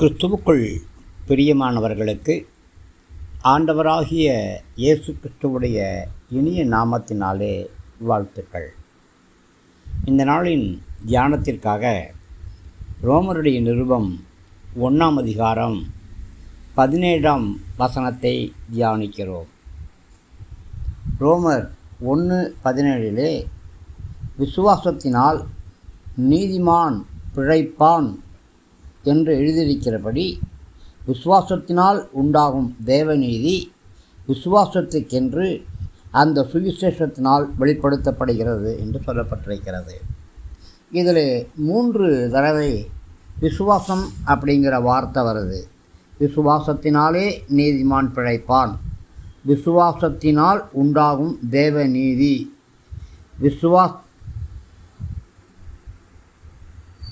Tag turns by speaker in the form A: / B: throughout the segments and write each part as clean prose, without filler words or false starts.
A: கிறிஸ்துவுக்குள் பிரியமானவர்களுக்கு ஆண்டவராகிய இயேசு கிறிஸ்துவுடைய இனிய நாமத்தினாலே வாழ்த்துக்கள். இந்த நாளின் தியானத்திற்காக ரோமருடைய நிருபம் 1ஆம் அதிகாரம் 17ஆம் வசனத்தை தியானிக்கிறோம். ரோமர் 1:17 விசுவாசத்தினால் நீதிமான் பிழைப்பான் என்று எழுதியிருக்கிறபடி விசுவாசத்தினால் உண்டாகும் தேவநீதி விசுவாசத்துக்கென்று அந்த சுவிசேஷத்தினால் வெளிப்படுத்தப்படுகிறது என்று சொல்லப்பட்டிருக்கிறது. இதில் 3 தடவை விசுவாசம் அப்படிங்கிற வார்த்தை வருது. விசுவாசத்தினாலே நீதிமான் பிழைப்பான், விசுவாசத்தினால் உண்டாகும் தேவநீதி,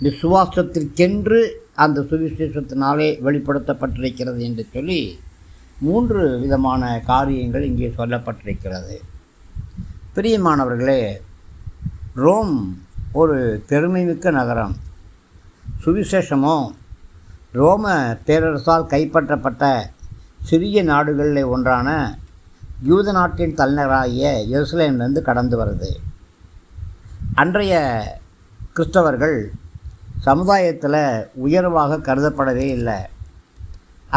A: விசுவாசத்திற்கென்று அந்த சுவிசேஷத்தினாலே வெளிப்படுத்தப்பட்டிருக்கிறது என்று சொல்லி 3 விதமான காரியங்கள் இங்கே சொல்லப்பட்டிருக்கிறது. பிரியமானவர்களே, ரோம் ஒரு பெருமைமிக்க நகரம். சுவிசேஷமோ ரோம பேரரசால் கைப்பற்றப்பட்ட சிறிய நாடுகளில் ஒன்றான யூத நாட்டின் தலைநகராகிய எருசலேமிலிருந்து கடந்து வருது. அன்றைய கிறிஸ்தவர்கள் சமுதாயத்தில் உயர்வாக கருதப்படவே இல்லை.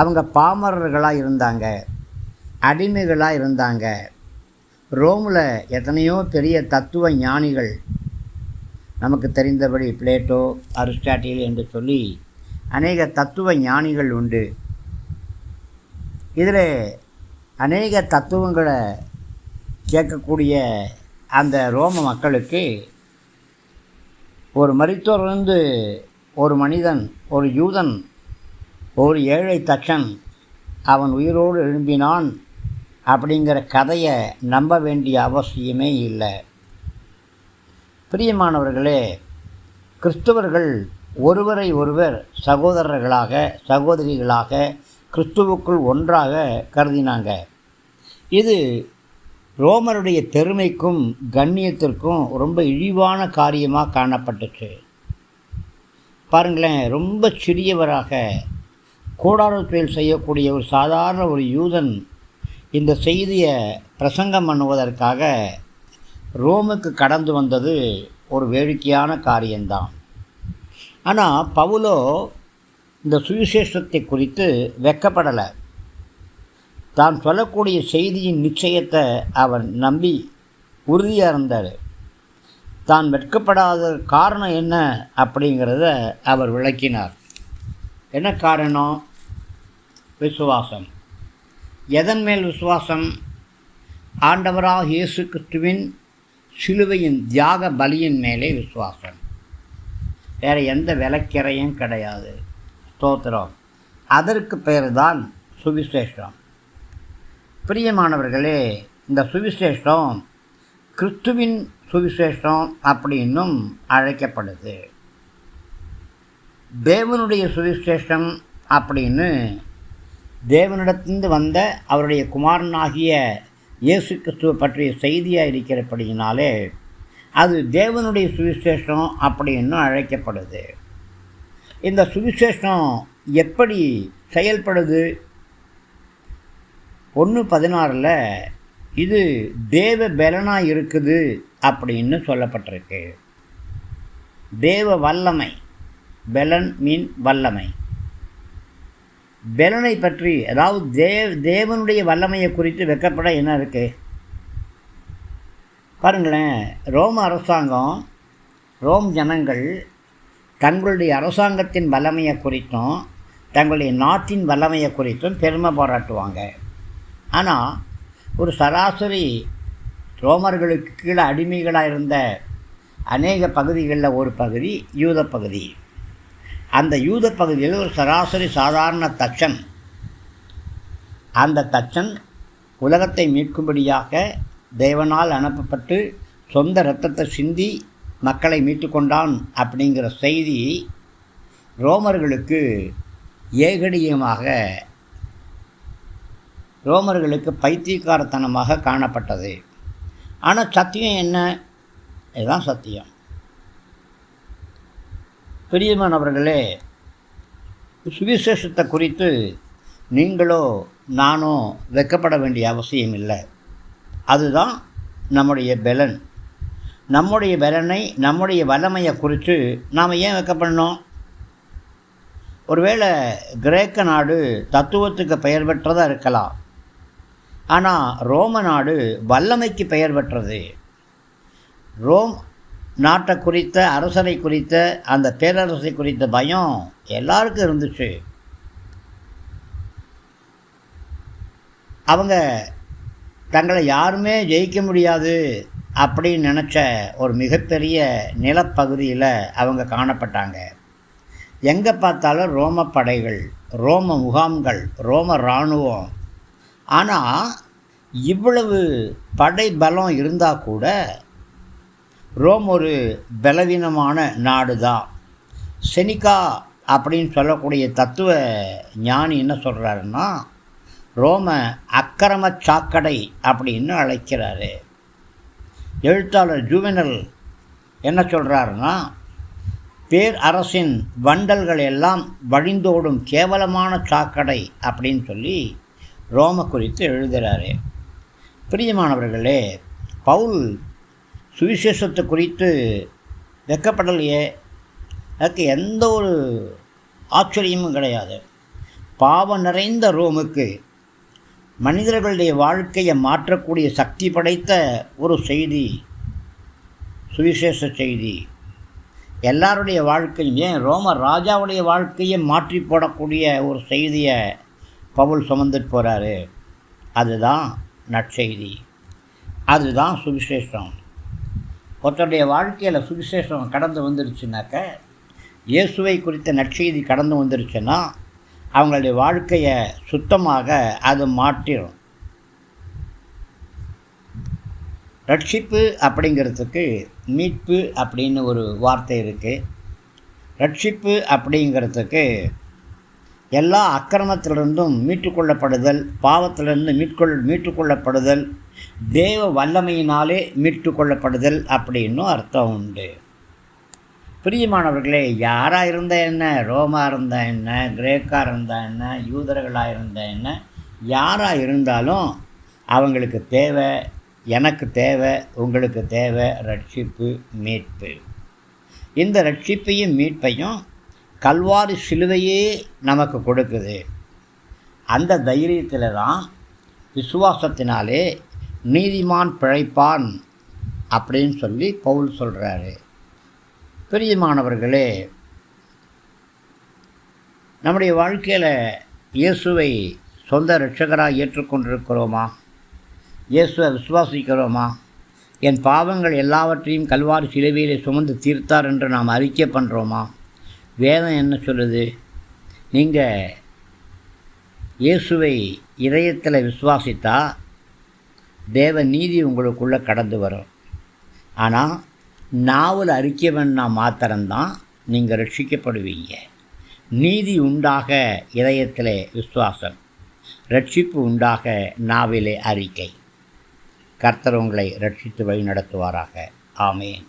A: அவங்க பாமரர்களாக இருந்தாங்க, அடிமைகளாக இருந்தாங்க. ரோமில் எத்தனையோ பெரிய தத்துவ ஞானிகள், நமக்கு தெரிந்தபடி பிளேட்டோ, அரிஸ்டாட்டில் என்று சொல்லி அநேக தத்துவ ஞானிகள் உண்டு. இதில் அநேக தத்துவங்களை கேட்கக்கூடிய அந்த ரோம மக்களுக்கு ஒரு மரித்தோரிலிருந்து ஒரு மனிதன், ஒரு யூதன், ஒரு ஏழை தச்சன் அவன் உயிரோடு எழும்பினான் அப்படிங்கிற கதையை நம்ப வேண்டிய அவசியமே இல்லை. பிரியமானவர்களே, கிறிஸ்தவர்கள் ஒருவரை ஒருவர் சகோதரர்களாக, சகோதரிகளாக கிறிஸ்துவுக்குள் ஒன்றாக கருதினாங்க. இது ரோமருடைய பெருமைக்கும் கண்ணியத்திற்கும் ரொம்ப இழிவான காரியமாக காணப்பட்டுச்சு. பாருங்களேன், ரொம்ப சிறியவராக கூடார தொழில் செய்யக்கூடிய ஒரு சாதாரண ஒரு யூதன் இந்த செய்தியை பிரசங்கம் பண்ணுவதற்காக ரோமுக்கு கடந்து வந்தது ஒரு வேடிக்கையான காரியம்தான். ஆனால் பவுலோ இந்த சுவிசேஷத்தை குறித்து வெட்கப்படலை. தான் சொல்லக்கூடிய செய்தியின் நிச்சயத்தை அவர் நம்பி உறுதியாக இருந்தார். தான் வெட்கப்படாத காரணம் என்ன அப்படிங்கிறத அவர் விளக்கினார். என்ன காரணம்? விசுவாசம். எதன் மேல் விசுவாசம்? ஆண்டவராக இயேசு கிறிஸ்துவின் சிலுவையின் தியாக பலியின் மேலே விசுவாசம். வேறு எந்த விலக்கிறையும் கிடையாது. ஸ்தோத்திரம். அதற்கு பெயர் தான் சுவிசேஷம். பிரியமானவர்களே, இந்த சுவிசேஷம் கிறிஸ்துவின் சுவிசேஷம் அப்படின்னும் அழைக்கப்படுது. தேவனுடைய சுவிசேஷம் அப்படின்னு தேவனிடத்திலிருந்து வந்த அவருடைய குமாரனாகிய இயேசு கிறிஸ்துவை பற்றிய செய்தியாக இருக்கிறபடியினாலே அது தேவனுடைய சுவிசேஷம் அப்படின்னு அழைக்கப்படுது. இந்த சுவிசேஷம் எப்படி செயல்படுது? 1:16 இது தேவ பலனாக இருக்குது அப்படின்னு சொல்லப்பட்டிருக்கு. தேவ வல்லமை, பலன் மீன் வல்லமை. பலனை பற்றி, அதாவது தேவனுடைய வல்லமையை குறித்து வெட்கப்பட என்ன இருக்குது? பாருங்களேன், ரோம அரசாங்கம், ரோம் ஜனங்கள் தங்களுடைய அரசாங்கத்தின் வல்லமையை குறித்தும் தங்களுடைய நாட்டின் வல்லமையை குறித்தும் பெருமை பாராட்டுவாங்க. ஆனால் ஒரு சராசரி ரோமர்களுக்கு கீழே அடிமைகளாக இருந்த அநேக பகுதிகளில் ஒரு பகுதி யூத பகுதி. அந்த யூத பகுதியில் ஒரு சராசரி சாதாரண தச்சன், அந்த தச்சன் உலகத்தை மீட்கும்படியாக தேவனால் அனுப்பப்பட்டு சொந்த இரத்தத்தை சிந்தி மக்களை மீட்டு கொண்டான் அப்படிங்கிற செய்தி ரோமர்களுக்கு ஏகடியமாக, ரோமர்களுக்கு பைத்தியக்காரத்தனமாக காணப்பட்டது. ஆனால் சத்தியம் என்ன? இதுதான் சத்தியம். பிரியமானவர்களே, சுவிசேஷத்தை குறித்து நீங்களோ நானோ வெட்கப்பட வேண்டிய அவசியம் இல்லை. அதுதான் நம்முடைய பலன். நம்முடைய பலனை, நம்முடைய வல்லமையை குறித்து நாம் ஏன் வெட்கப்படணும்? ஒருவேளை கிரேக்க நாடு தத்துவத்துக்கு பெயர் பெற்றதாக இருக்கலாம், ஆனால் ரோம நாடு வல்லமைக்கு பெயர் பெற்றது. ரோம் நாட்டை குறித்த, அரசரை குறித்த, அந்த பேரரசை குறித்த பயம் எல்லாருக்கும் இருந்துச்சு. அவங்க தங்களை யாருமே ஜெயிக்க முடியாது அப்படின்னு நினச்ச ஒரு மிகப்பெரிய நிலப்பகுதியில் அவங்க காணப்பட்டாங்க. எங்கே பார்த்தாலும் ரோம படைகள், ரோம முகாம்கள், ரோம இராணுவம். ஆனால் இவ்வளவு படை பலம் இருந்தால் கூட ரோம் ஒரு பலவீனமான நாடு தான். செனிகா அப்படின்னு சொல்லக்கூடிய தத்துவ ஞானி என்ன சொல்கிறாருன்னா, ரோம அக்கிரம சாக்கடை அப்படின்னு அழைக்கிறாரு. எழுத்தாளர் ஜூவெனல் என்ன சொல்கிறாருன்னா, பேர் அரசின் வண்டல்கள் எல்லாம் வழிந்தோடும் கேவலமான சாக்கடை அப்படின்னு சொல்லி ரோம குறித்து எழுதுகிறாரு. பிரியமானவர்களே, பவுல் சுவிசேஷத்தை குறித்து வெட்கப்படலையே, அதுக்கு எந்த ஒரு ஆச்சரியமும் கிடையாது. பாவம் நிறைந்த ரோமுக்கு மனிதர்களுடைய வாழ்க்கையை மாற்றக்கூடிய சக்தி படைத்த ஒரு செய்தி சுவிசேஷ செய்தி. எல்லாருடைய வாழ்க்கையும், ஏன் ரோம ராஜாவுடைய வாழ்க்கையை மாற்றி போடக்கூடிய ஒரு செய்தியை பவுல் சுமந்துட்டு போகிறாரு. அதுதான் நற்செய்தி, அதுதான் சுவிசேஷம். ஒருத்தருடைய வாழ்க்கையில் சுவிசேஷம் கடந்து வந்துருச்சுனாக்க, இயேசுவை குறித்த நற்செய்தி கடந்து வந்துருச்சுன்னா அவங்களுடைய வாழ்க்கையை சுத்தமாக அது மாற்றிடும். ரட்சிப்பு அப்படிங்கிறதுக்கு மீட்பு அப்படின்னு ஒரு வார்த்தை இருக்குது. ரட்சிப்பு அப்படிங்கிறதுக்கு எல்லா அக்கிரமத்திலிருந்தும் மீட்டுக்கொள்ளப்படுதல், பாவத்திலிருந்து மீட்டுக்கொள்ளப்படுதல், தேவ வல்லமையினாலே மீட்டுக்கொள்ளப்படுதல் அப்படின்னும் அர்த்தம் உண்டு. பிரியமானவர்களே, யாராக இருந்தால் என்ன, ரோமா இருந்தால் என்ன, கிரேக்காக இருந்தால் என்ன, யூதர்களாக இருந்தால் என்ன, யாராக இருந்தாலும் அவங்களுக்கு தேவை, எனக்கு தேவை, உங்களுக்கு தேவை ரட்சிப்பு, மீட்பு. இந்த ரட்சிப்பையும் மீட்பையும் கல்வாரி சிலுவையே நமக்கு கொடுக்குது. அந்த தைரியத்தில் தான் விசுவாசத்தினாலே நீதிமான் பிழைப்பான் அப்படின்னு சொல்லி பவுல் சொல்கிறாரு. பிரியமானவர்களே, நம்முடைய வாழ்க்கையில் இயேசுவை சொந்த இரட்சகராக ஏற்றுக்கொண்டிருக்கிறோமா? இயேசுவை விசுவாசிக்கிறோமா? என் பாவங்கள் எல்லாவற்றையும் கல்வாரி சிலுவையிலே சுமந்து தீர்த்தார் என்று நாம் அறிக்கை பண்ணுறோமா? வேதம் என்ன சொல்லுது? நீங்கள் இயேசுவை இதயத்தில் விசுவாசித்தா தேவ நீதி உங்களுக்குள்ளே கடந்து வரும். ஆனால் நாவல் அறிக்கை வேணா மாத்திரம்தான் நீங்கள் ரட்சிக்கப்படுவீங்க. நீதி உண்டாக இதயத்திலே விசுவாசம், ரட்சிப்பு உண்டாக நாவிலே அறிக்கை. கர்த்தர் உங்களை ரட்சித்து வழி நடத்துவாராக. ஆமேன்.